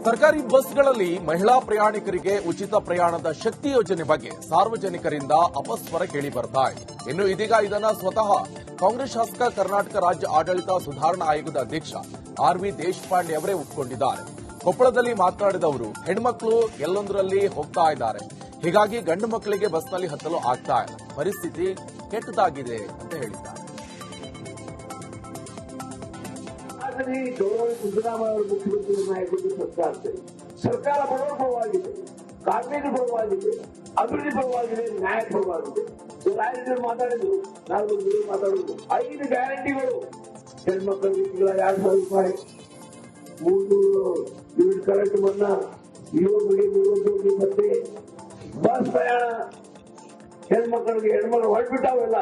ಸರ್ಕಾರಿ ಬಸ್ಗಳಲ್ಲಿ ಮಹಿಳಾ ಪ್ರಯಾಣಿಕರಿಗೆ ಉಚಿತ ಪ್ರಯಾಣದ ಶಕ್ತಿ ಯೋಜನೆ ಬಗ್ಗೆ ಸಾರ್ವಜನಿಕರಿಂದ ಅಪಸ್ವರ ಕೇಳಿ ಬರ್ತಾ ಇದೆ. ಇನ್ನು ಇದೀಗ ಇದನ್ನ ಸ್ವತಃ ಕಾಂಗ್ರೆಸ್ ಶಾಸಕ ಕರ್ನಾಟಕ ರಾಜ್ಯ ಆಡಳಿತ ಸುಧಾರಣಾ ಆಯೋಗದ ಅಧ್ಯಕ್ಷ ಆರ್.ವಿ. ದೇಶಪಾಂಡೆ ಅವರೇ ಒಪ್ಪಿಕೊಂಡಿದ್ದಾರೆ. ಕೊಪ್ಪಳದಲ್ಲಿ ಮಾತನಾಡಿದವರು ಹೆಣ್ಮಕ್ಳು ಎಲ್ಲೊಂದರಲ್ಲಿ ಹೋಗ್ತಾ ಇದ್ದಾರೆ, ಹೀಗಾಗಿ ಗಂಡು ಮಕ್ಕಳಿಗೆ ಬಸ್ನಲ್ಲಿ ಹತ್ತಲು ಆಗ್ತಾ ಇಲ್ಲ, ಪರಿಸ್ಥಿತಿ ಕೆಟ್ಟದಾಗಿದೆ ಅಂತ ಹೇಳಿದ್ದಾರೆ. ಸಿದ್ದರಾಮಯ್ಯ ಮುಖ್ಯಮಂತ್ರಿ ನಾಯಕರು ಸರ್ಕಾರ ಬಡವರ ಪರವಾಗಿದೆ, ಕಾರ್ಮಿಕರ ಪರವಾಗಿದೆ, ಅಭಿವೃದ್ಧಿ ಪರವಾಗಿದೆ, ನ್ಯಾಯ ಪರವಾಗಿದೆ. ರಾಜ್ಯದಲ್ಲಿ ಮಾತಾಡಿದ್ರು, ನಾನು ಮಾತಾಡುದು 5 ಗ್ಯಾರಂಟಿಗಳು. ಹೆಣ್ಮಕ್ಕಳಿಗೆ 2,000 ರೂಪಾಯಿ, 300 ಯೂನಿಟ್ ಕರೆಂಟ್ ಮನ್ನಾ, ಯುವಕರಿಗೆ 30 ಮತ್ತೆ ಬಸ್ ಪ್ರಯಾಣ. ಹೆಣ್ಮಕ್ಕಳಿಗೆ ಹೊರಟ್ಬಿಟ್ಟಾವೆಲ್ಲ.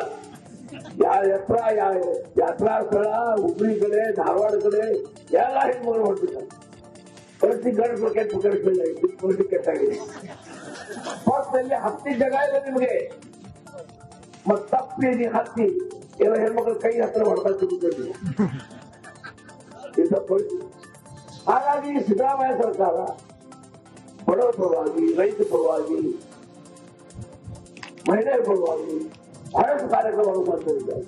ಯಾತ್ರಾ ಸ್ಥಳ ಹುಬ್ಳಿ ಕಡೆ, ಧಾರವಾಡ ಕಡೆ ಎಲ್ಲ ಹೆಣ್ಮಕ್ಳು ಹೊರಟ್ಬಿಟ್ಟಾರೆ. ಪರಿಸ್ಥಿತಿ ಪರಿಸ್ಥಿತಿ ಕೆಟ್ಟಾಗಿದೆ. ಬಸ್ನಲ್ಲಿ ಹತ್ತಿ ಜಾಗ ಇಲ್ಲ ನಿಮಗೆ, ಮತ್ ತಪ್ಪಿ ಹತ್ತಿ ಎಲ್ಲ ಹೆಣ್ಮಕ್ಳ ಕೈ ಹತ್ರ ಹೊಡ್ತಾ ಸಿಗುತ್ತದೆ. ಹಾಗಾಗಿ ಸಿದ್ದರಾಮಯ್ಯ ಸರ್ಕಾರ ಬಡವರ ಪರವಾಗಿ, ರೈತರ ಪರವಾಗಿ, ಮಹಿಳೆಯರ ಪರವಾಗಿ ಬಹಳಷ್ಟು ಕಾರ್ಯಕ್ರಮಗಳು ಮಾಡ್ತಿದ್ದಾರೆ.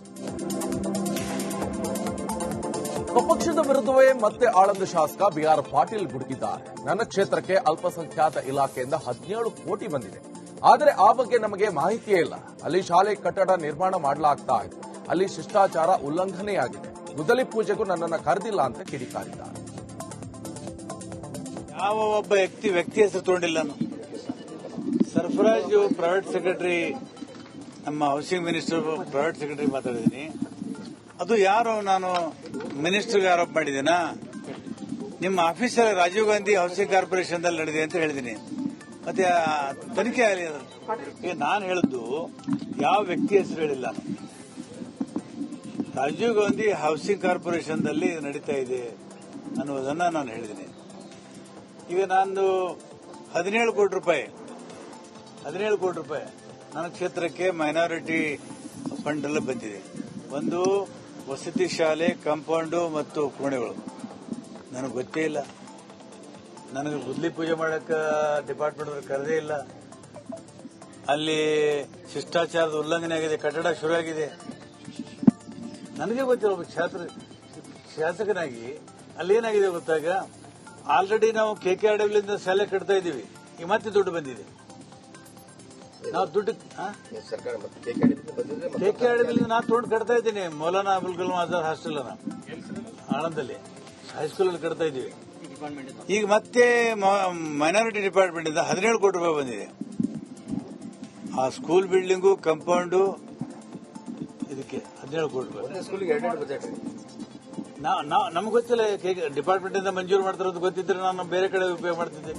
ಸ್ವಪಕ್ಷದ ವಿರುದ್ಧವೇ ಮತ್ತೆ ಆಳಂದ ಶಾಸಕ ಬಿಆರ್ ಪಾಟೀಲ್ ಗುಡುಗಿದ್ದಾರೆ. ನನ್ನ ಕ್ಷೇತ್ರಕ್ಕೆ ಅಲ್ಪಸಂಖ್ಯಾತ ಇಲಾಖೆಯಿಂದ 17 ಕೋಟಿ ಬಂದಿದೆ, ಆದರೆ ಆ ಬಗ್ಗೆ ನಮಗೆ ಮಾಹಿತಿಯೇ ಇಲ್ಲ. ಅಲ್ಲಿ ಶಾಲೆ ಕಟ್ಟಡ ನಿರ್ಮಾಣ ಮಾಡಲಾಗ್ತಾ ಇದೆ, ಅಲ್ಲಿ ಶಿಷ್ಟಾಚಾರ ಉಲ್ಲಂಘನೆಯಾಗಿದೆ, ಗುದ್ದಲಿ ಪೂಜೆಗೂ ನನ್ನನ್ನು ಕರೆದಿಲ್ಲ ಅಂತ ಕಿಡಿಕಾರಿದ್ದಾರೆ. ಯಾವ ಒಬ್ಬ ವ್ಯಕ್ತಿ ಹೆಸರು ತಗೊಂಡಿಲ್ಲ. ನಾನು ಸರ್ಫರಾಜ್ ಪ್ರೈವೇಟ್ ಸೆಕ್ರೆಟರಿ, ನಮ್ಮ ಹೌಸಿಂಗ್ ಮಿನಿಸ್ಟರ್ ಪ್ರೈವೇಟ್ ಸೆಕ್ರೆಟರಿ ಮಾತಾಡಿದ್ದೀನಿ. ಅದು ಯಾರು ನಾನು ಮಿನಿಸ್ಟರ್ಗೆ ಆರೋಪ ಮಾಡಿದ್ದೀನಾ? ನಿಮ್ಮ ಆಫೀಸಲ್ಲಿ ರಾಜೀವ್ ಗಾಂಧಿ ಹೌಸಿಂಗ್ ಕಾರ್ಪೊರೇಷನ್ದಲ್ಲಿ ನಡೆದಿದೆ ಅಂತ ಹೇಳಿದ್ದೀನಿ. ಮತ್ತೆ ತನಿಖೆ ಆಗಲಿ. ಈಗ ನಾನು ಹೇಳಿದ್ದು ಯಾವ ವ್ಯಕ್ತಿ ಹೆಸರು ಹೇಳಿಲ್ಲ. ರಾಜೀವ್ ಗಾಂಧಿ ಹೌಸಿಂಗ್ ಕಾರ್ಪೊರೇಷನ್ದಲ್ಲಿ ನಡೀತಾ ಇದೆ ಅನ್ನೋದನ್ನ ನಾನು ಹೇಳಿದ್ದೀನಿ. ಈಗ ನಾನು 17 ಕೋಟಿ ರೂಪಾಯಿ ನನ್ನ ಕ್ಷೇತ್ರಕ್ಕೆ ಮೈನಾರಿಟಿ ಫಂಡ್ ಎಲ್ಲ ಬಂದಿದೆ. ಒಂದು ವಸತಿ ಶಾಲೆ, ಕಾಂಪೌಂಡು ಮತ್ತು ಕೋಣೆಗಳು. ನನಗೆ ಗೊತ್ತೇ ಇಲ್ಲ. ನನಗೆ ಗುದ್ದಲಿ ಪೂಜೆ ಮಾಡಕ್ಕೆ ಡಿಪಾರ್ಟ್ಮೆಂಟ್ ಕರೆದೇ ಇಲ್ಲ. ಅಲ್ಲಿ ಶಿಷ್ಟಾಚಾರದ ಉಲ್ಲಂಘನೆ ಆಗಿದೆ, ಕಟ್ಟಡ ಶುರು ಆಗಿದೆ. ನನಗೆ ಗೊತ್ತಿಲ್ಲ. ಒಬ್ಬ ಶಾಸಕನಾಗಿ ಅಲ್ಲಿ ಏನಾಗಿದೆ ಗೊತ್ತಾಗ, ಆಲ್ರೆಡಿ ನಾವು KKRWಯಿಂದ ಶಾಲೆ ಕಟ್ತಾ ಇದ್ದೀವಿ. ಈಗ ಮತ್ತೆ ದುಡ್ಡು ಬಂದಿದೆ. ನಾವು ದುಡ್ಡು KKRWದಿಂದ ನಾನು ತಗೊಂಡು ಕಟ್ತಾ ಇದ್ದೀನಿ. ಮೌಲಾನಾ ಅಬುಲ್ ಕಲಾಂ ಆಜಾದ್ ಹಾಸ್ಟೆಲ್ ಆನಂದಲ್ಲಿ ಹೈಸ್ಕೂಲಲ್ಲಿ ಕಟ್ತಾ ಇದ್ದೀವಿ. ಈಗ ಮತ್ತೆ ಮೈನಾರಿಟಿ ಡಿಪಾರ್ಟ್ಮೆಂಟ್ ಇಂದ 17 ಕೋಟಿ ರೂಪಾಯಿ ಬಂದಿದೆ. ಆ ಸ್ಕೂಲ್ ಬಿಲ್ಡಿಂಗು, ಕಾಂಪೌಂಡು, ಇದಕ್ಕೆ 17 ಕೋಟಿ ರೂಪಾಯಿ. ನಮ್ಗೆ ಗೊತ್ತಿಲ್ಲ. ಡಿಪಾರ್ಟ್ಮೆಂಟ್ ಇಂದ ಮಂಜೂರು ಮಾಡ್ತಿರೋದು ಗೊತ್ತಿದ್ರೆ ನಾನು ಬೇರೆ ಕಡೆ ಉಪಯೋಗ ಮಾಡ್ತಿದ್ದೆ.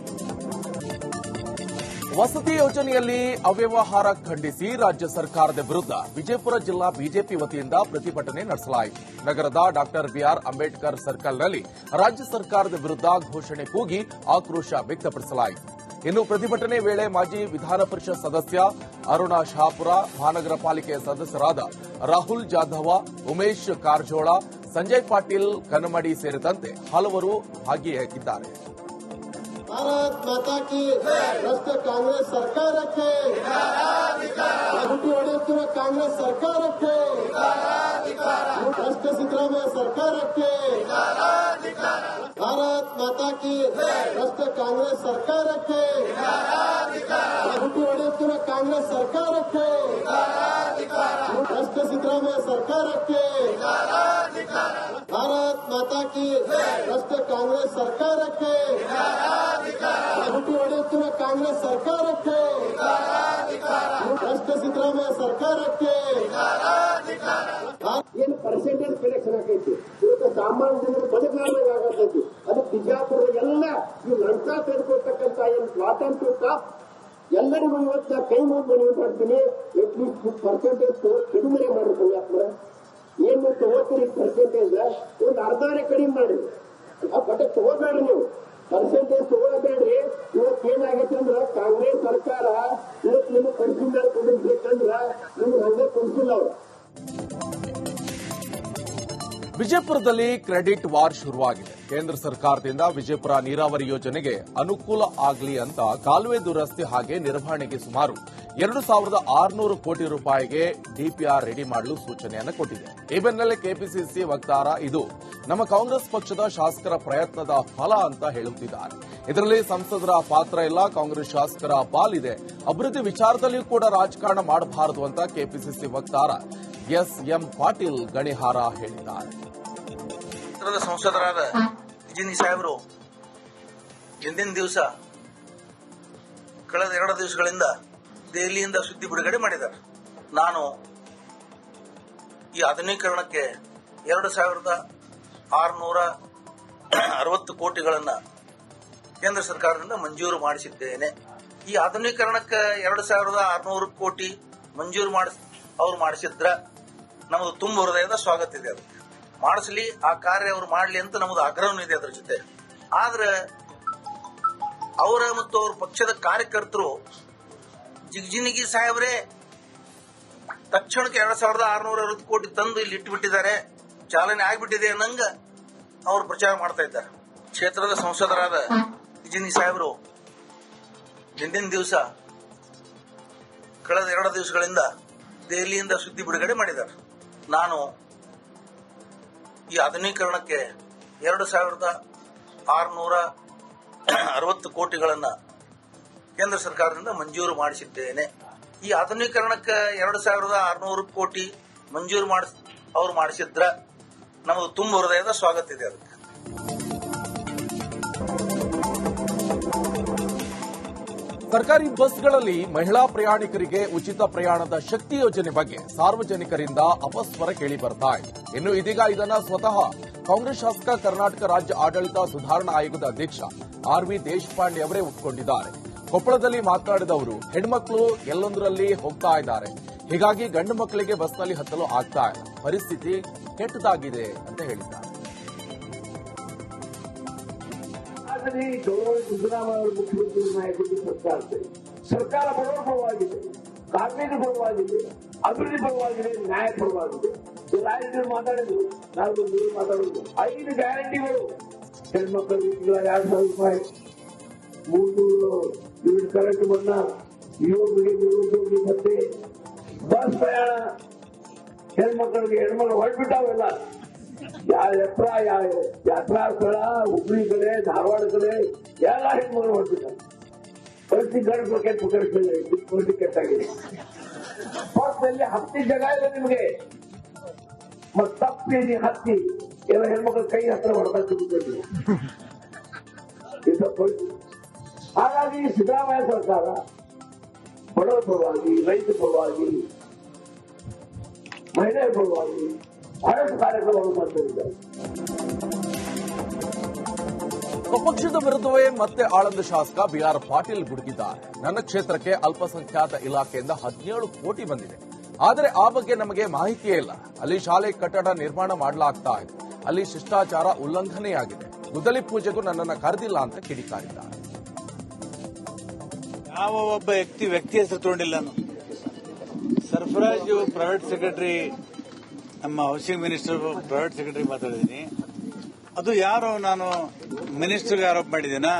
ವಸತಿ ಯೋಜನೆಯಲ್ಲಿ ಅವ್ಯವಹಾರ ಖಂಡಿಸಿ ರಾಜ್ಯ ಸರ್ಕಾರದ ವಿರುದ್ಧ ವಿಜಯಪುರ ಜಿಲ್ಲಾ ಬಿಜೆಪಿ ವತಿಯಿಂದ ಪ್ರತಿಭಟನೆ ನಡೆಸಲಾಯಿತು. ನಗರದ ಡಾ ಬಿಆರ್ ಅಂಬೇಡ್ಕರ್ ಸರ್ಕಲ್ನಲ್ಲಿ ರಾಜ್ಯ ಸರ್ಕಾರದ ವಿರುದ್ಧ ಘೋಷಣೆ ಕೂಗಿ ಆಕ್ರೋಶ ವ್ಯಕ್ತಪಡಿಸಲಾಯಿತು. ಇನ್ನು ಪ್ರತಿಭಟನೆ ವೇಳೆ ಮಾಜಿ ವಿಧಾನ ಪರಿಷತ್ ಸದಸ್ಯ ಅರುಣಾ ಶಹಾಪುರ, ಮಹಾನಗರ ಪಾಲಿಕೆ ಸದಸ್ಯರಾದ ರಾಹುಲ್ ಜಾಧವ, ಉಮೇಶ್ ಕಾರಜೋಳ, ಸಂಜಯ್ ಪಾಟೀಲ್ ಕನ್ನಮಡಿ ಸೇರಿದಂತೆ ಹಲವರು ಭಾಗಿಯಾಗಿದ್ದಾರೆ. भारत माता की भ्रष्ट कांग्रेस ಸರ್ಕಾರಕ್ಕೆ ಲೂಟಿ ಹೊಡೆಯುತ್ತಿರುವ ಕಾಂಗ್ರೆಸ್ ಸರ್ಕಾರಕ್ಕೆ, ಭ್ರಷ್ಟ ಸಿದ್ದರಾಮಯ್ಯ ಸರ್ಕಾರಕ್ಕೆ, ಭಾರತ್ ಮಾತಾ ಕಿ ಭ್ರಷ್ಟ ಕಾಂಗ್ರೆಸ್ ಸರ್ಕಾರಕ್ಕೆ, ಲೂಟಿ ಹೊಡೆಯುತ್ತಿರುವ ಕಾಂಗ್ರೆಸ್ ಸರ್ಕಾರಕ್ಕೆ, ಭ್ರಷ್ಟ ಸಿದ್ದರಾಮಯ್ಯ ಸರ್ಕಾರಕ್ಕೆ, ಭಾರತ್ ಮಾತಾ ಕಿ ಭ್ರಷ್ಟ ಕಾಂಗ್ರೆಸ್ ಸರ್ಕಾರಕ್ಕೆ, ಲೂಟಿ ಹೊಡೆಯುತ್ತಿರುವ ಕಾಂಗ್ರೆಸ್ ಸರ್ಕಾರಕ್ಕೆ, ಭ್ರಷ್ಟ ಸಿದ್ದರಾಮಯ್ಯ ಸರ್ಕಾರಕ್ಕೆ. ಏನು ಪರ್ಸೆಂಟೇಜ್ ಕಲೆಕ್ಷನ್ ಆಕೈತಿ, ಇವತ್ತು ಸಾಮಾನ್ಯ ಜನರು ಬದುಕಲಾಗತೈತಿ. ಅದು ಬಿಜಾಪುರ ಎಲ್ಲ ಈ ಲಂಚ ತೆಗೆದುಕೊಳ್ತಕ್ಕಂಥ ಏನು ಸ್ವಾತಂತ್ರ್ಯ ಎಲ್ಲರಿಗೂ ಇವತ್ತು ಕೈ ಮುಗಿದು ಮನವಿ ಮಾಡ್ತೀನಿ. ಅಟ್ಲೀಸ್ಟ್ ಪರ್ಸೆಂಟೇಜ್ ಕಡಿಮೆ ಮಾಡಿರ್ತೀನಿ. ಯಾಕಂದ್ರೆ ಏನು ತಗೋತೀರಿ ಪರ್ಸೆಂಟೇಜ್ ಒಂದು ಅರ್ಧನೇ ಕಡಿಮೆ ಮಾಡಿ, ಬಟ್ ತಗೋಬೇಡ್ರಿ ನೀವು, ಪರ್ಸೆಂಟೇಜ್ ತಗೋಬೇಡ್ರಿ. ಇವತ್ತೇನಾಗೈತೆ ಅಂದ್ರೆ ಕಾಂಗ್ರೆಸ್ ಸರ್ಕಾರ ಇವತ್ತು ನಿಮಗೆ ಕನ್ಸಿಡರ್ ಕೊಡಿಸ್ಬೇಕಂದ್ರ ನಿಮ್ಗೆ ಹಂಗೆ ಕೊಡಿಸಿಲ್ಲ ಅವರು. ವಿಜಯಪುರದಲ್ಲಿ ಕ್ರೆಡಿಟ್ ವಾರ್ ಶುರುವಾಗಿದೆ. ಕೇಂದ್ರ ಸರ್ಕಾರದಿಂದ ವಿಜಯಪುರ ನೀರಾವರಿ ಯೋಜನೆಗೆ ಅನುಕೂಲ ಆಗಲಿ ಅಂತ ಕಾಲುವೆ ದುರಸ್ತಿ ಹಾಗೆ ನಿರ್ವಹಣೆಗೆ ಸುಮಾರು 2,600 ಕೋಟಿ ರೂಪಾಯಿಗೆ ಡಿಪಿಆರ್ ರೆಡಿ ಮಾಡಲು ಸೂಚನೆಯನ್ನು ಕೊಟ್ಟಿದೆ. ಈ ಬೆನ್ನಲ್ಲೇ ಕೆಪಿಸಿಸಿ ವಕ್ತಾರ ಇದು ನಮ್ಮ ಕಾಂಗ್ರೆಸ್ ಪಕ್ಷದ ಶಾಸಕರ ಪ್ರಯತ್ನದ ಫಲ ಅಂತ ಹೇಳುತ್ತಿದ್ದಾರೆ. ಇದರಲ್ಲಿ ಸಂಸದರ ಪಾತ್ರ ಇಲ್ಲ, ಕಾಂಗ್ರೆಸ್ ಶಾಸಕರ ಪಾಲಿದೆ. ಅಭಿವೃದ್ಧಿ ವಿಚಾರದಲ್ಲಿಯೂ ಕೂಡ ರಾಜಕಾರಣ ಮಾಡಬಾರದು ಅಂತ ಕೆಪಿಸಿಸಿ ವಕ್ತಾರ ಎಸ್.ಎಂ. ಪಾಟೀಲ್ ಗಣಿಹಾರ ಹೇಳಿದ್ದಾರೆ. ಸಂಸದರಾದ ಜಿನಿ ಸಾಹೇಬರು ಹಿಂದಿನ ದಿವಸ ಕಳೆದ 2 ದಿವಸಗಳಿಂದ ದೆಹಲಿಯಿಂದ ಸುದ್ದಿ ಬಿಡುಗಡೆ ಮಾಡಿದ್ದಾರೆ. ನಾನು ಈ ಆಧುನೀಕರಣಕ್ಕೆ 2,660 ಕೋಟಿಗಳನ್ನ ಕೇಂದ್ರ ಸರ್ಕಾರದಿಂದ ಮಂಜೂರು ಮಾಡಿಸಿದ್ದೇನೆ. ಈ ಆಧುನೀಕರಣಕ್ಕೆ 2,600 ಕೋಟಿ ಮಂಜೂರು ಅವ್ರು ಮಾಡಿಸಿದ್ರ ನಮ್ಮದು ತುಂಬ ಹೃದಯದ ಸ್ವಾಗತ ಇದೆ. ಅದಕ್ಕೆ ಮಾಡಿಸಲಿ, ಆ ಕಾರ್ಯ ಅವ್ರು ಮಾಡಲಿ ಅಂತ ನಮ್ಮದು ಆಗ್ರಹನೂ ಇದೆ. ಅದ್ರ ಜೊತೆ ಆದ್ರೆ ಅವರ ಮತ್ತು ಅವ್ರ ಪಕ್ಷದ ಕಾರ್ಯಕರ್ತರು ಜಿಗ್ಜಿನಿಗಿ ಸಾಹೇಬ್ರೆ ತಕ್ಷಣಕ್ಕೆ 2,660 ಕೋಟಿ ತಂದು ಇಲ್ಲಿ ಇಟ್ಟುಬಿಟ್ಟಿದ್ದಾರೆ, ಚಾಲನೆ ಆಗ್ಬಿಟ್ಟಿದೆ ಅನ್ನಂಗ ಅವರು ಪ್ರಚಾರ ಮಾಡ್ತಾ ಇದ್ದಾರೆ. ಕ್ಷೇತ್ರದ ಸಂಸದರಾದ ಜಿನಿ ಸಾಹೇಬರು ಹಿಂದಿನ ದಿವಸ ಕಳೆದ 2 ದಿವಸಗಳಿಂದ ದೆಹಲಿಯಿಂದ ಸುದ್ದಿ ಬಿಡುಗಡೆ ಮಾಡಿದ್ದಾರೆ. ನಾನು ಈ ಆಧುನೀಕರಣಕ್ಕೆ 2,660 ಕೋಟಿಗಳನ್ನ ಕೇಂದ್ರ ಸರ್ಕಾರದಿಂದ ಮಂಜೂರು ಮಾಡಿಸಿದ್ದೇನೆ. ಈ ಆಧುನೀಕರಣಕ್ಕೆ 2,600 ಕೋಟಿ ಮಂಜೂರು ಅವ್ರು ಮಾಡಿಸಿದ್ರ ನಮ್ಮದು ತುಂಬ ಹೃದಯದ ಸ್ವಾಗತ ಇದೆ. ಅದಕ್ಕೆ ಸರ್ಕಾರಿ ಬಸ್ಗಳಲ್ಲಿ ಮಹಿಳಾ ಪ್ರಯಾಣಿಕರಿಗೆ ಉಚಿತ ಪ್ರಯಾಣದ ಶಕ್ತಿ ಯೋಜನೆ ಬಗ್ಗೆ ಸಾರ್ವಜನಿಕರಿಂದ ಅಪಸ್ವರ ಕೇಳಿ ಬರ್ತಾ ಇದೆ. ಇನ್ನು ಇದೀಗ ಇದನ್ನ ಸ್ವತಃ ಕಾಂಗ್ರೆಸ್ ಶಾಸಕ, ಕರ್ನಾಟಕ ರಾಜ್ಯ ಆಡಳಿತ ಸುಧಾರಣಾ ಆಯೋಗದ ಅಧ್ಯಕ್ಷ ಆರ್.ವಿ. ದೇಶಪಾಂಡೆ ಅವರೇ ಒಪ್ಪಿಕೊಂಡಿದ್ದಾರೆ. ಕೊಪ್ಪಳದಲ್ಲಿ ಮಾತನಾಡಿದವರು, ಹೆಣ್ಮಕ್ಳು ಎಲ್ಲೊಂದರಲ್ಲಿ ಹೋಗ್ತಾ ಇದ್ದಾರೆ, ಹೀಗಾಗಿ ಗಂಡು ಮಕ್ಕಳಿಗೆ ಬಸ್ನಲ್ಲಿ ಹತ್ತಲು ಆಗ್ತಾ ಇಲ್ಲ, ಪರಿಸ್ಥಿತಿ ಕೆಟ್ಟದಾಗಿದೆ ಅಂತ ಹೇಳಿದ್ದಾರೆ. ಸಿದ್ದರಾಮಯ್ಯ ಮುಖ್ಯಮಂತ್ರಿ ನಾಯಕರು ಸರ್ಕಾರ ಬಡವರ ಪರವಾಗಿದೆ, ಕಾರ್ಮಿಕರ ಪರವಾಗಿದೆ, ಅಭಿವೃದ್ಧಿ ಪರವಾಗಿದೆ, ನ್ಯಾಯ ಪರವಾಗಿದೆ. ರಾಜ್ಯದಲ್ಲಿ ಮಾತಾಡಿದ್ರು, ನಾವು ಮಾತಾಡಿದ್ರು 5 ಗ್ಯಾರಂಟಿಗಳು. ಹೆಣ್ಮಕ್ಕಳಿಗೆ 2,000 ರೂಪಾಯಿ, 300 ಯೂನಿಟ್ ಕರೆಂಟ್ ಬಣ್ಣ, ಯುವಕರಿಗೆ ನಿರುದ್ಯೋಗಿ ಭತ್ಯೆ, ಬಸ್ ಪ್ರಯಾಣ, ಹೆಣ್ಮಕ್ಕಳಿಗೆ ಹೆಣ್ಮಕ್ಳು ಹೊರಟ್ಬಿಟ್ಟಾವೆಲ್ಲ. ಯಾತ್ರಾ ಸ್ಥಳ ಹುಬ್ಳಿ ಕಡೆ, ಧಾರವಾಡ ಕಡೆ ಎಲ್ಲ ಹೆಣ್ಮಕ್ಳು ಹೊರಟಿದ್ದಾರೆ. ಪರಿಸ್ಥಿತಿ ಪರಿಸ್ಥಿತಿ ಕೆಟ್ಟಾಗಿದೆ. ಬಸ್ನಲ್ಲಿ ಹತ್ತಿ ಜಾಗ ಇದೆ ನಿಮಗೆ, ಮತ್ತೆ ತಪ್ಪಿ ಹತ್ತಿ ಎಲ್ಲ ಹೆಣ್ಮಕ್ಳು ಕೈ ಹತ್ರ ಹೊಡೆದ ತಿಳ್ಕೊಂಡು. ಹಾಗಾಗಿ ಸಿದ್ದರಾಮಯ್ಯ ಸರ್ಕಾರ ಬಡವರ ಪರವಾಗಿ, ರೈತ ಪರವಾಗಿ, ಮಹಿಳೆಯರ ಪರವಾಗಿ ಬಹಳಷ್ಟು ಕಾರ್ಯಕ್ರಮಗಳು ಮಾಡ್ತಿದ್ದಾರೆ. ಸ್ವಪಕ್ಷದ ವಿರುದ್ಧವೇ ಮತ್ತೆ ಆಳಂದ ಶಾಸಕ ಬಿಆರ್ ಪಾಟೀಲ್ ಗುಡುಗಿದ್ದಾರೆ. ನನ್ನ ಕ್ಷೇತ್ರಕ್ಕೆ ಅಲ್ಪಸಂಖ್ಯಾತ ಇಲಾಖೆಯಿಂದ 17 ಕೋಟಿ ಬಂದಿದೆ, ಆದರೆ ಆ ಬಗ್ಗೆ ನಮಗೆ ಮಾಹಿತಿಯೇ ಇಲ್ಲ. ಅಲ್ಲಿ ಶಾಲೆ ಕಟ್ಟಡ ನಿರ್ಮಾಣ ಮಾಡಲಾಗ್ತಾ ಇದೆ, ಅಲ್ಲಿ ಶಿಷ್ಟಾಚಾರ ಉಲ್ಲಂಘನೆಯಾಗಿದೆ, ಗುದ್ದಲಿ ಪೂಜೆಗೂ ನನ್ನನ್ನು ಕರೆದಿಲ್ಲ ಅಂತ ಕಿಡಿಕಾರಿದ್ದಾರೆ. ಯಾವ ಒಬ್ಬ ವ್ಯಕ್ತಿ ಹೆಸರು ತಗೊಂಡಿಲ್ಲ. ನಾನು ಸರ್ಫರಾಜ್ ಪ್ರೈವೇಟ್ ಸೆಕ್ರೆಟರಿ, ನಮ್ಮ ಹೌಸಿಂಗ್ ಮಿನಿಸ್ಟರ್ ಪ್ರೈವೇಟ್ ಸೆಕ್ರೆಟರಿ ಮಾತಾಡಿದ್ದೀನಿ. ಅದು ಯಾರು ನಾನು ಮಿನಿಸ್ಟರ್ಗೆ ಆರೋಪ ಮಾಡಿದ್ದೀನಾ?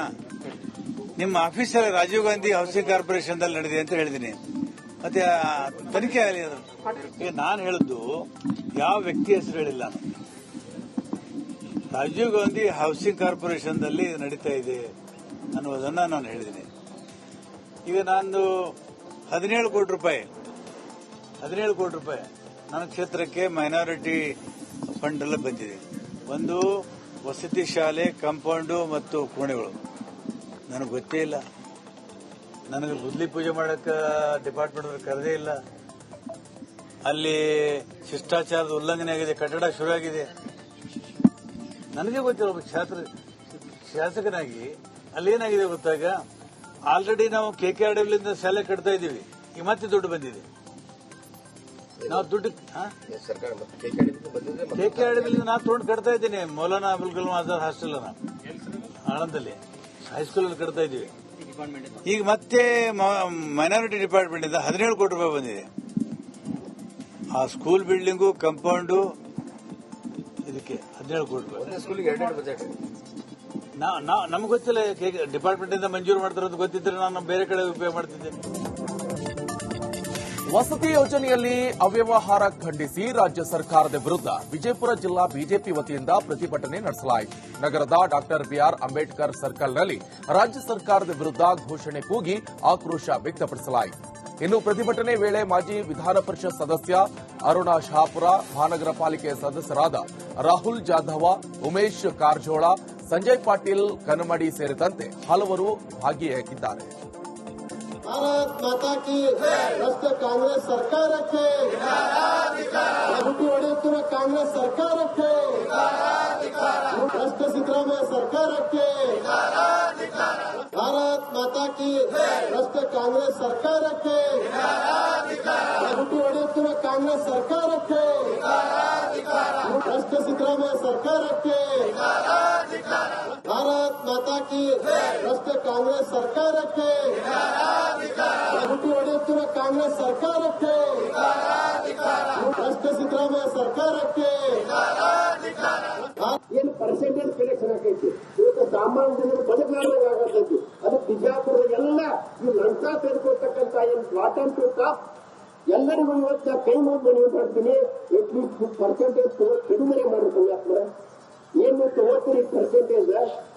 ನಿಮ್ಮ ಆಫೀಸಲ್ಲಿ ರಾಜೀವ್ ಗಾಂಧಿ ಹೌಸಿಂಗ್ ಕಾರ್ಪೊರೇಷನ್ದಲ್ಲಿ ನಡೆದಿದೆ ಅಂತ ಹೇಳಿದ್ದೀನಿ. ಮತ್ತೆ ತನಿಖೆ ಆಗಲಿ. ಈಗ ನಾನು ಹೇಳಿದ್ದು ಯಾವ ವ್ಯಕ್ತಿ ಹೆಸರು ಹೇಳಿಲ್ಲ. ರಾಜೀವ್ ಗಾಂಧಿ ಹೌಸಿಂಗ್ ಕಾರ್ಪೊರೇಷನ್ದಲ್ಲಿ ನಡೀತಾ ಇದೆ ಅನ್ನೋದನ್ನ ನಾನು ಹೇಳಿದ್ದೀನಿ. ಈಗ ನಾನು 17 ಕೋಟಿ ರೂಪಾಯಿ ನನ್ನ ಕ್ಷೇತ್ರಕ್ಕೆ ಮೈನಾರಿಟಿ ಫಂಡ್ ಎಲ್ಲ ಬಂದಿದೆ. ಒಂದು ವಸತಿ ಶಾಲೆ, ಕಾಂಪೌಂಡು ಮತ್ತು ಕೋಣೆಗಳು. ನನಗೆ ಗೊತ್ತೇ ಇಲ್ಲ. ನನಗೆ ಗುದ್ದಲಿ ಪೂಜೆ ಮಾಡಕ್ಕೆ ಡಿಪಾರ್ಟ್ಮೆಂಟ್ ಕರೆದೇ ಇಲ್ಲ. ಅಲ್ಲಿ ಶಿಷ್ಟಾಚಾರದ ಉಲ್ಲಂಘನೆ ಆಗಿದೆ, ಕಟ್ಟಡ ಶುರುವಾಗಿದೆ. ನನಗೆ ಗೊತ್ತಿಲ್ಲ. ಒಬ್ಬ ಶಾಸಕನಾಗಿ ಅಲ್ಲೇನಾಗಿದೆ ಗೊತ್ತಾಗ, ಆಲ್ರೆಡಿ ನಾವು KKRWಲಿಂದ ಶಾಲೆ ಕಟ್ತಾ ಇದ್ದೀವಿ. ಈಗ ಮತ್ತೆ ದುಡ್ಡು ಬಂದಿದೆ. ನಾವು ದುಡ್ಡು KKRWಲಿಂದ ನಾನು ತೊಗೊಂಡು ಕಟ್ತಾ ಇದ್ದೀನಿ. ಮೌಲಾನಾ ಅಬುಲ್ ಕಲಾಂ ಆಜಾದ್ ಹಾಸ್ಟೆಲ್ ಆಳಂದಲ್ಲಿ ಹೈಸ್ಕೂಲಲ್ಲಿ ಕಟ್ತಾ ಇದ್ದೀವಿ. ಈಗ ಮತ್ತೆ ಮೈನಾರಿಟಿ ಡಿಪಾರ್ಟ್ಮೆಂಟ್ ಇಂದ 17 ಕೋಟಿ ರೂಪಾಯಿ ಬಂದಿದೆ. ಆ ಸ್ಕೂಲ್ ಬಿಲ್ಡಿಂಗು, ಕಾಂಪೌಂಡು ಇದಕ್ಕೆ 17 ಕೋಟಿ ಸ್ಕೂಲಿಗೆ 2 ಬಜೆಟ್ ನಮ್ಗೆ ಗೊತ್ತಿಲ್ಲ. ಡಿಪಾರ್ಟ್ಮೆಂಟ್ ಇಂದ ಮಂಜೂರು ಮಾಡ್ತಿರೋದು ಗೊತ್ತಿದ್ರೆ ನಾನು ಬೇರೆ ಕಡೆ ಉಪಯೋಗ ಮಾಡ್ತಿದ್ದೆ. ವಸತಿ ಯೋಜನೆಯಲ್ಲಿ ಅವ್ಯವಹಾರ ಖಂಡಿಸಿ ರಾಜ್ಯ ಸರ್ಕಾರದ ವಿರುದ್ಧ ವಿಜಯಪುರ ಜಿಲ್ಲಾ ಬಿಜೆಪಿ ವತಿಯಿಂದ ಪ್ರತಿಭಟನೆ ನಡೆಸಲಾಯಿತು. ನಗರದ ಡಾಕ್ಟರ್ ಬಿಆರ್ ಅಂಬೇಡ್ಕರ್ ಸರ್ಕಲ್ನಲ್ಲಿ ರಾಜ್ಯ ಸರ್ಕಾರದ ವಿರುದ್ಧ ಘೋಷಣೆ ಕೂಗಿ ಆಕ್ರೋಶ ವ್ಯಕ್ತಪಡಿಸಲಾಯಿತು. ಇನ್ನು ಪ್ರತಿಭಟನೆ ವೇಳೆ ಮಾಜಿ ವಿಧಾನ ಪರಿಷತ್ ಸದಸ್ಯ ಅರುಣಾ ಶಹಾಪುರ, ಮಹಾನಗರ ಪಾಲಿಕೆ ಸದಸ್ಯರಾದ ರಾಹುಲ್ ಜಾಧವ, ಉಮೇಶ್ ಕಾರಜೋಳ, ಸಂಜಯ್ ಪಾಟೀಲ್ ಕನಮಡಿ ಸೇರಿದಂತೆ ಹಲವರು ಭಾಗಿಯಾಗಿದ್ದಾರೆ. ಭಾರತ್ ಮಾತಾ ಕಿ ಭ್ರಷ್ಟ ಕಾಂಗ್ರೆಸ್ ಸರ್ಕಾರಕ್ಕೆ ಲೂಟಿ ಹೊಡೆಯುತ್ತಿರುವ ಕಾಂಗ್ರೆಸ್ ಸರ್ಕಾರಕ್ಕೆ ಭ್ರಷ್ಟ ಸಿದ್ದರಾಮಯ್ಯ ಸರ್ಕಾರಕ್ಕೆ ಭಾರತ್ ಮಾತಾ ಕಿ ಭ್ರಷ್ಟ ಕಾಂಗ್ರೆಸ್ ಸರ್ಕಾರಕ್ಕೆ ಲೂಟಿ ಹೊಡೆಯುತ್ತಿರುವ ಕಾಂಗ್ರೆಸ್ ಸರ್ಕಾರಕ್ಕೆ ಭ್ರಷ್ಟ ಸಿದ್ದರಾಮಯ್ಯ ಸರ್ಕಾರಕ್ಕೆ ಭಾರತ್ ಮಾತಾ ಕಿ ಭ್ರಷ್ಟ ಕಾಂಗ್ರೆಸ್ ಸರ್ಕಾರಕ್ಕೆ ಲೂಟಿ ಹೊಡೆಯುತ್ತಿರುವ ಕಾಂಗ್ರೆಸ್ ಸರ್ಕಾರಕ್ಕೆ ಭ್ರಷ್ಟ ಸಿದ್ದರಾಮಯ್ಯ ಸರ್ಕಾರಕ್ಕೆ ಏನು ಪರ್ಸೆಂಟೇಜ್ ಕಲೆಕ್ಷನ್ ಆಕೈತಿ ಇವತ್ತು ಸಾಮಾನ್ಯ ಜನರು ಬದುಕಲಾಗತೈತಿ. ಅದು ಬಿಜಾಪುರದ ಎಲ್ಲ ಈ ಲಂಚ ತೆಗೆದುಕೊಳ್ತಕ್ಕಂಥ ಏನು ಬಾಟಮ್ ಟು ಟಾಪ್ ಎಲ್ಲರಿಗೂ ಇವತ್ತು ಕೈ ಮುಗಿದು ಮನವಿ ಮಾಡ್ತೀನಿ. ಅಟ್ಲೀಸ್ಟ್ ಪರ್ಸೆಂಟೇಜ್ ಕಡಿಮೆ ಮಾಡಿರ್ತಾರೆ. ಏನು ತಗೋತೀರಿ ಪರ್ಸೆಂಟೇಜ್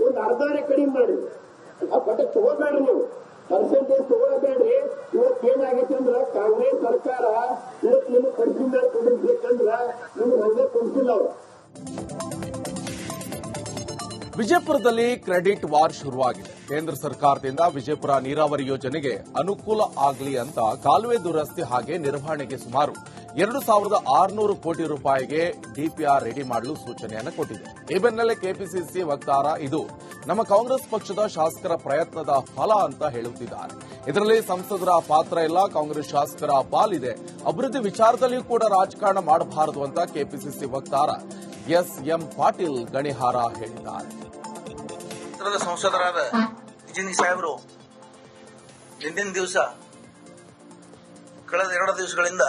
ಒಂದು ಅರ್ಧಾರೆ ಕಡಿಮೆ ಮಾಡಿ, ಬಟ್ ತಗೋಬೇಡ್ರಿ ನೀವು ಪರ್ಸೆಂಟೇಜ್ ತಗೋಬೇಡ್ರಿ. ಇವತ್ತೇನಾಗೈತೆ ಅಂದ್ರ ಕಾಂಗ್ರೆಸ್ ಸರ್ಕಾರ ಇವತ್ತು ನಿಮ್ಗೆ ಕಡಿಮೆ ಮೇಲೆ ಕೊಡಿಸ್ಬೇಕಂದ್ರ ನಿಮ್ಗೆ ಹಂಗೆ ಕೊಡಿಸಿಲ್ಲ ಅವರು. ವಿಜಯಪುರದಲ್ಲಿ ಕ್ರೆಡಿಟ್ ವಾರ್ ಶುರುವಾಗಿದೆ. ಕೇಂದ್ರ ಸರ್ಕಾರದಿಂದ ವಿಜಯಪುರ ನೀರಾವರಿ ಯೋಜನೆಗೆ ಅನುಕೂಲ ಆಗಲಿ ಅಂತ ಕಾಲುವೆ ದುರಸ್ತಿ ಹಾಗೆ ನಿರ್ವಹಣೆಗೆ ಸುಮಾರು 2,600 ಕೋಟಿ ರೂಪಾಯಿಗೆ ಡಿಪಿಆರ್ ರೆಡಿ ಮಾಡಲು ಸೂಚನೆಯನ್ನು ಕೊಟ್ಟಿದೆ. ಈ ಬೆನ್ನಲ್ಲೇ ಕೆಪಿಸಿಸಿ ವಕ್ತಾರ ಇದು ನಮ್ಮ ಕಾಂಗ್ರೆಸ್ ಪಕ್ಷದ ಶಾಸಕರ ಪ್ರಯತ್ನದ ಫಲ ಅಂತ ಹೇಳುತ್ತಿದ್ದಾರೆ. ಇದರಲ್ಲಿ ಸಂಸದರ ಪಾತ್ರ ಇಲ್ಲ, ಕಾಂಗ್ರೆಸ್ ಶಾಸಕರ ಪಾಲಿದೆ. ಅಭಿವೃದ್ಧಿ ವಿಚಾರದಲ್ಲಿಯೂ ಕೂಡ ರಾಜಕಾರಣ ಮಾಡಬಾರದು ಅಂತ ಕೆಪಿಸಿಸಿ ವಕ್ತಾರ ಎಸ್ಎಂ ಪಾಟೀಲ್ ಗಣಿಹಾರ ಹೇಳಿದ್ದಾರೆ. ಸಂಸದರಾದ ಜಿನಿ ಸಾಹೇಬರು ಹಿಂದಿನ ದಿವಸ ಕಳೆದ 2 ದಿವಸಗಳಿಂದ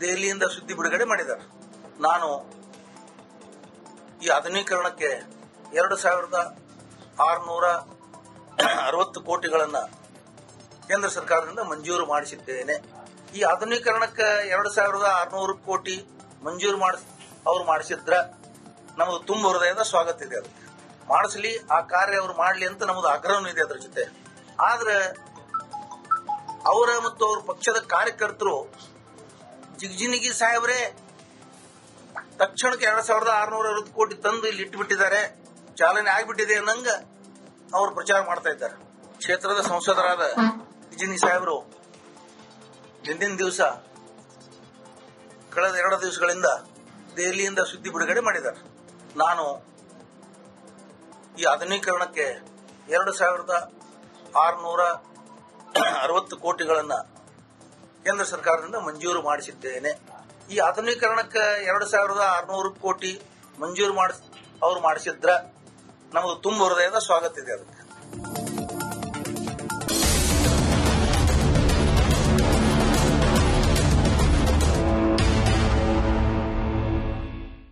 ದೆಹಲಿಯಿಂದ ಸುದ್ದಿ ಬಿಡುಗಡೆ ಮಾಡಿದ್ದಾರೆ. ನಾನು ಈ ಆಧುನೀಕರಣಕ್ಕೆ 2,660 ಕೋಟಿಗಳನ್ನ ಕೇಂದ್ರ ಸರ್ಕಾರದಿಂದ ಮಂಜೂರು ಮಾಡಿಸಿದ್ದೇನೆ. ಈ ಆಧುನೀಕರಣಕ್ಕೆ 2,600 ಕೋಟಿ ಮಂಜೂರು ಅವ್ರು ಮಾಡಿಸಿದ್ರ ನಮ್ಮದು ತುಂಬ ಹೃದಯದ ಸ್ವಾಗತ ಇದೆ. ಅದಕ್ಕೆ ಮಾಡಿಸಲಿ, ಆ ಕಾರ್ಯ ಅವ್ರು ಮಾಡಲಿ ಅಂತ ನಮ್ಮದು ಆಗ್ರಹನೂ ಇದೆ. ಅದ್ರ ಜೊತೆ ಆದ್ರೆ ಅವರ ಮತ್ತು ಅವ್ರ ಪಕ್ಷದ ಕಾರ್ಯಕರ್ತರು ಜಿಗಜಿಣಗಿ ಸಾಹೇಬ್ರೆ ತಕ್ಷಣಕ್ಕೆ 2,660 ಕೋಟಿ ತಂದು ಇಲ್ಲಿ ಇಟ್ಟುಬಿಟ್ಟಿದ್ದಾರೆ, ಚಾಲನೆ ಆಗಿಬಿಟ್ಟಿದೆ ಅನ್ನಂಗ ಅವರು ಪ್ರಚಾರ ಮಾಡ್ತಾ ಇದ್ದಾರೆ. ಕ್ಷೇತ್ರದ ಸಂಸದರಾದ ಜಿಗಜಿಣಗಿ ಸಾಹೇಬರು ಹಿಂದಿನ ದಿವಸ ಕಳೆದ 2 ದಿವಸಗಳಿಂದ ದೆಹಲಿಯಿಂದ ಸುದ್ದಿ ಬಿಡುಗಡೆ ಮಾಡಿದ್ದಾರೆ. ನಾನು ಈ ಆಧುನೀಕರಣಕ್ಕೆ 2,660 ಕೋಟಿಗಳನ್ನ ಕೇಂದ್ರ ಸರ್ಕಾರದಿಂದ ಮಂಜೂರು ಮಾಡಿಸಿದ್ದೇನೆ. ಈ ಆಧುನೀಕರಣಕ್ಕೆ 2,600 ಕೋಟಿ ಮಂಜೂರು ಅವ್ರು ಮಾಡಿಸಿದ್ರ ನಮ್ಮದು ತುಂಬ ಹೃದಯದ ಸ್ವಾಗತ ಇದೆ. ಅದಕ್ಕೆ